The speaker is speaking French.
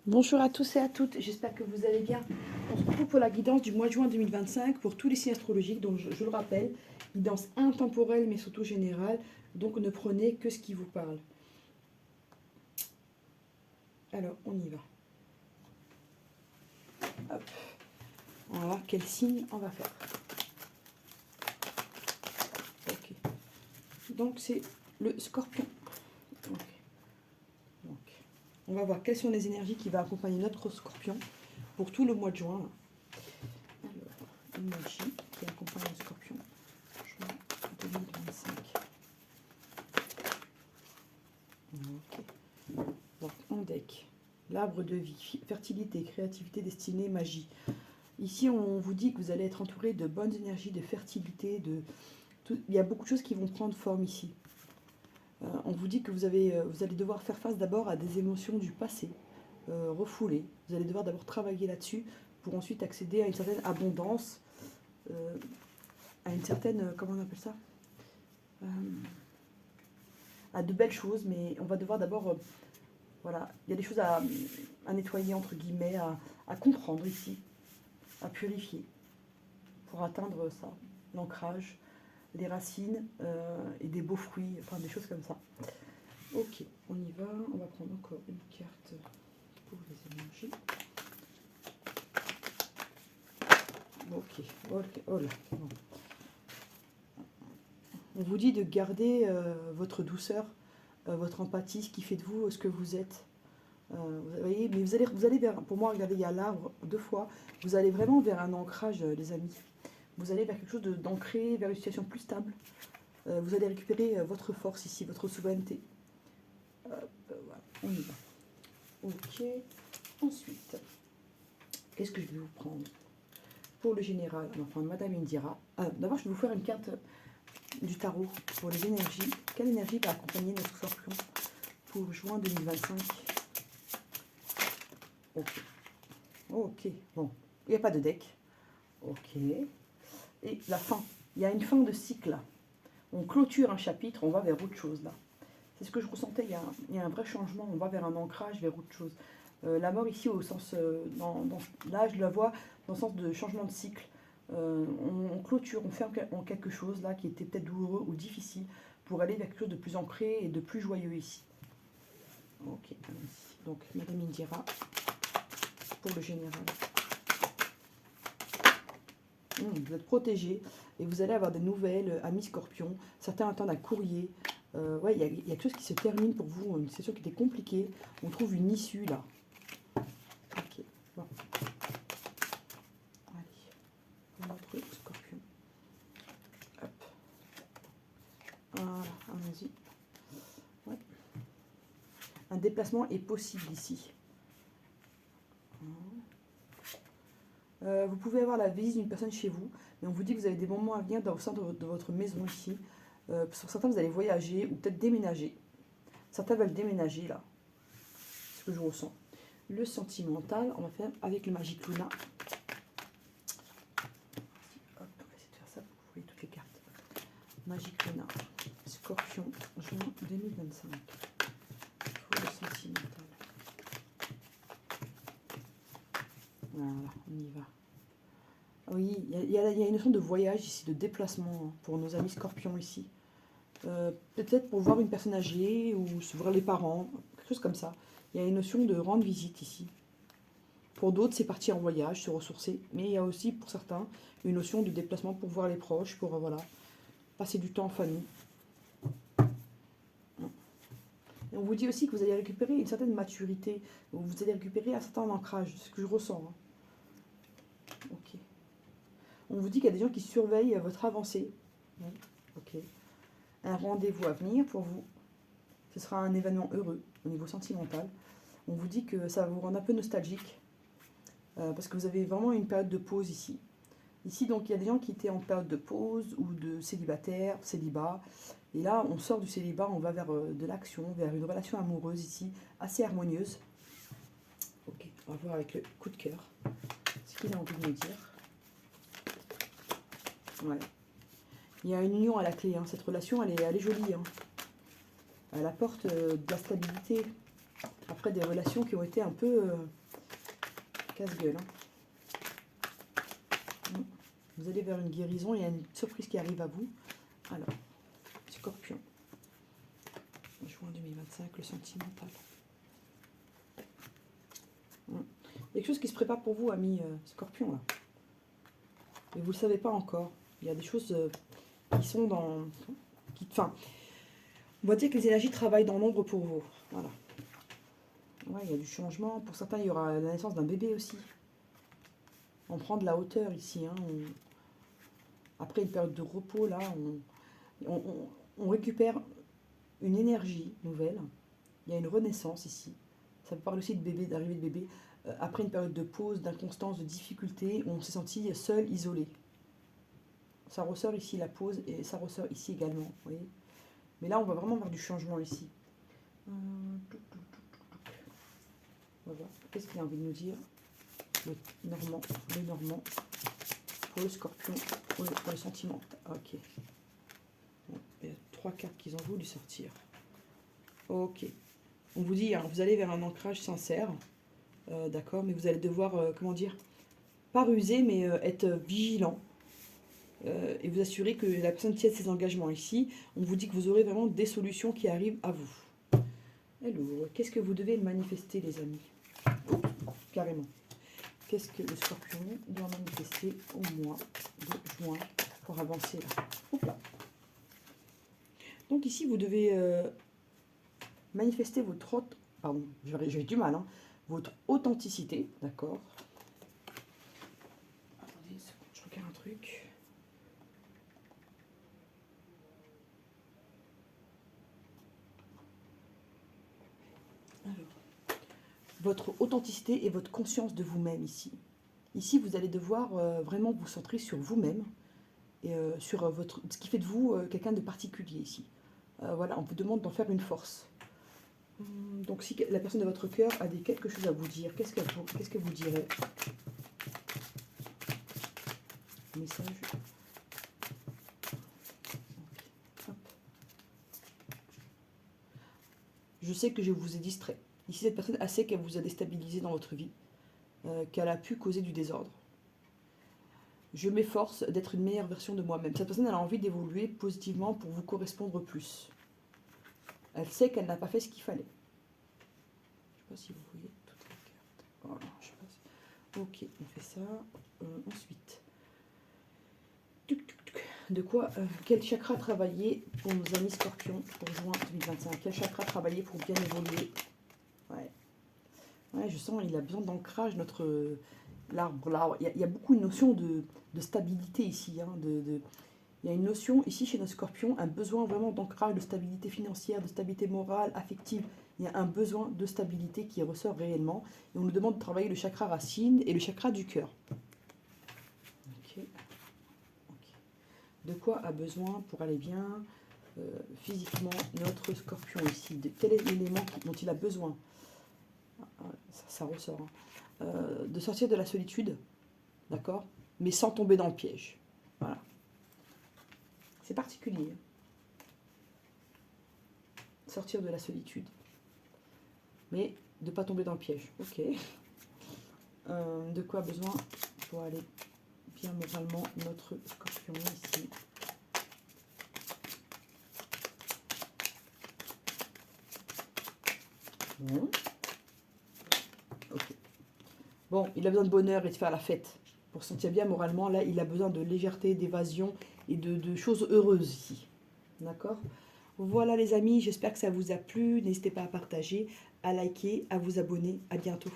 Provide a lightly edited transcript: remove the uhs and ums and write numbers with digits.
Bonjour à tous et à toutes, j'espère que vous allez bien. On se retrouve pour la guidance du mois de juin 2025 pour tous les signes astrologiques. Donc je le rappelle, guidance intemporelle mais surtout générale, donc ne prenez que ce qui vous parle. Alors on y va. Hop. Voilà, quel signe on va faire. Ok. Donc c'est le scorpion. Ok. Donc, on va voir quelles sont les énergies qui vont accompagner notre scorpion pour tout le mois de juin. Alors, énergie qui accompagne le scorpion. Juin 2025. Ok. Donc, en deck, l'arbre de vie, fertilité, créativité, destinée, magie. Ici, on vous dit que vous allez être entouré de bonnes énergies, de fertilité, il y a beaucoup de choses qui vont prendre forme ici. On vous dit que vous allez devoir faire face d'abord à des émotions du passé, refoulées. Vous allez devoir d'abord travailler là-dessus pour ensuite accéder à une certaine abondance, à une certaine, comment on appelle ça, à de belles choses, mais on va devoir d'abord, voilà, il y a des choses à nettoyer, entre guillemets, à comprendre ici, à purifier, pour atteindre ça, l'ancrage, les racines et des beaux fruits, enfin des choses comme ça. Ok, on y va, on va prendre encore une carte pour les énergies. Ok, oh là, bon. On vous dit de garder votre douceur, votre empathie, ce qui fait de vous ce que vous êtes. Vous voyez, mais vous allez vers, pour moi, regardez, il y a l'arbre deux fois, vous allez vraiment vers un ancrage, les amis. Vous allez vers quelque chose d'ancré, vers une situation plus stable. Vous allez récupérer votre force ici, votre souveraineté. Voilà, on y va. Ok, ensuite, qu'est-ce que je vais vous prendre? Pour le général, on va prendre Madame Indira. D'abord, je vais vous faire une carte du tarot pour les énergies. Quelle énergie va accompagner notre scorpion pour juin 2025? Ok. Ok. Bon. Il n'y a pas de deck. Ok. Et la fin. Il y a une fin de cycle. On clôture un chapitre, on va vers autre chose là. C'est ce que je ressentais, il y a un vrai changement, on va vers un ancrage, vers autre chose. La mort ici, au sens, là je la vois dans le sens de changement de cycle. On clôture, on ferme en quelque chose là qui était peut-être douloureux ou difficile pour aller vers quelque chose de plus ancré et de plus joyeux ici. Ok, allons-y. Donc Madame Indira pour le général. Vous êtes protégé et vous allez avoir des nouvelles, amis scorpions. Certains attendent un courrier. Ouais, il y a quelque chose qui se termine pour vous, une session qui était compliquée. On trouve une issue là. Ok, bon. Allez, notre scorpion. Hop. Voilà, allons-y. Ouais. Un déplacement est possible ici. Vous pouvez avoir la visite d'une personne chez vous, mais on vous dit que vous avez des moments à venir dans le centre de votre maison ici. Sur certains, vous allez voyager ou peut-être déménager. Certains veulent déménager là. C'est ce que je ressens. Le sentimental, on va faire avec le Magic Luna. Hop, on va essayer de faire ça pour que vous voyez toutes les cartes. Magic Luna, Scorpion, juin 2025. Pour le sentimental. Voilà, on y va. Oui, il y a une notion de voyage ici, de déplacement pour nos amis scorpions ici. Peut-être pour voir une personne âgée ou se voir les parents, quelque chose comme ça. Il y a une notion de rendre visite ici. Pour d'autres, c'est partir en voyage, se ressourcer. Mais il y a aussi, pour certains, une notion de déplacement pour voir les proches, pour voilà, passer du temps en famille. Et on vous dit aussi que vous allez récupérer une certaine maturité, vous allez récupérer un certain ancrage, c'est ce que je ressens. Ok. On vous dit qu'il y a des gens qui surveillent votre avancée. Ok. Un rendez-vous à venir pour vous. Ce sera un événement heureux au niveau sentimental. On vous dit que ça va vous rendre un peu nostalgique parce que vous avez vraiment une période de pause ici. Ici, donc, il y a des gens qui étaient en période de pause ou de célibataire, célibat. Et là, on sort du célibat, on va vers de l'action, vers une relation amoureuse ici, assez harmonieuse. Ok, on va voir avec le coup de cœur ce qu'il a envie de nous dire. Ouais. Il y a une union à la clé, hein. Cette relation, elle est jolie. Hein. Elle apporte de la stabilité Après des relations qui ont été un peu casse-gueule. Hein. Vous allez vers une guérison, il y a une surprise qui arrive à vous. Alors, Scorpion. Juin 2025, le sentimental. Il y a quelque chose qui se prépare pour vous, amis Scorpion, là. Mais vous ne le savez pas encore. Il y a des choses qui sont dans... Enfin, on va dire que les énergies travaillent dans l'ombre pour vous. Voilà. Ouais, il y a du changement. Pour certains, il y aura la naissance d'un bébé aussi. On prend de la hauteur ici. Hein. Après une période de repos, là, on récupère une énergie nouvelle. Il y a une renaissance ici. Ça peut parler aussi de bébé, d'arrivée de bébé. Après une période de pause, d'inconstance, de difficulté, où on s'est senti seul, isolé. Ça ressort ici la pause et ça ressort ici également. Vous voyez, mais là, on va vraiment avoir du changement ici. Voilà. Qu'est-ce qu'il a envie de nous dire le Normand pour le Scorpion, pour le sentiment. Ok. Bon, il y a 3 cartes qu'ils ont voulu sortir. Ok. On vous dit, hein, vous allez vers un ancrage sincère. D'accord, mais vous allez devoir, comment dire, pas ruser, mais être vigilant. Et vous assurer que la personne tienne ses engagements ici. On vous dit que vous aurez vraiment des solutions qui arrivent à vous. Alors, qu'est-ce que vous devez manifester, les amis? Carrément. Qu'est-ce que le Scorpion doit manifester au mois de juin pour avancer là? Hop là. Donc ici, vous devez manifester votre... Pardon, j'ai du mal, hein. Votre authenticité, d'accord? Attendez une seconde, je regarde un truc. Alors, votre authenticité et votre conscience de vous-même ici. Ici, vous allez devoir vraiment vous centrer sur vous-même et sur ce qui fait de vous quelqu'un de particulier ici. Voilà, on vous demande d'en faire une force. Donc, si la personne de votre cœur a quelque chose à vous dire, qu'est-ce que vous direz? Message. Hop. Je sais que je vous ai distrait. Ici, cette personne a sait qu'elle vous a déstabilisé dans votre vie, qu'elle a pu causer du désordre. Je m'efforce d'être une meilleure version de moi-même. Cette personne, elle a envie d'évoluer positivement pour vous correspondre plus. Elle sait qu'elle n'a pas fait ce qu'il fallait. Je ne sais pas si vous voyez toutes les cartes. Voilà, je passe. Ok, on fait ça. Ensuite, de quoi, quel chakra travailler pour nos amis Scorpions pour juin 2025? Quel chakra travailler pour bien évoluer? Ouais, je sens il a besoin d'ancrage, notre l'arbre. Il y a beaucoup une notion de stabilité ici. Hein, il y a une notion ici chez nos Scorpions, un besoin vraiment d'ancrage, de stabilité financière, de stabilité morale, affective. Il y a un besoin de stabilité qui ressort réellement. Et on nous demande de travailler le chakra racine et le chakra du cœur. Okay. De quoi a besoin pour aller bien physiquement notre Scorpion ici? De quel est l'élément dont il a besoin? Ça ressort. Hein. De sortir de la solitude, d'accord? Mais sans tomber dans le piège. Voilà. C'est particulier. Sortir de la solitude. Mais de ne pas tomber dans le piège. Ok. De quoi a besoin pour aller bien moralement notre Scorpion ici? Bon. Ok. Bon, il a besoin de bonheur et de faire la fête. Pour se sentir bien moralement, là, il a besoin de légèreté, d'évasion et de choses heureuses ici. D'accord? Voilà les amis, j'espère que ça vous a plu. N'hésitez pas à partager, à liker, à vous abonner. À bientôt.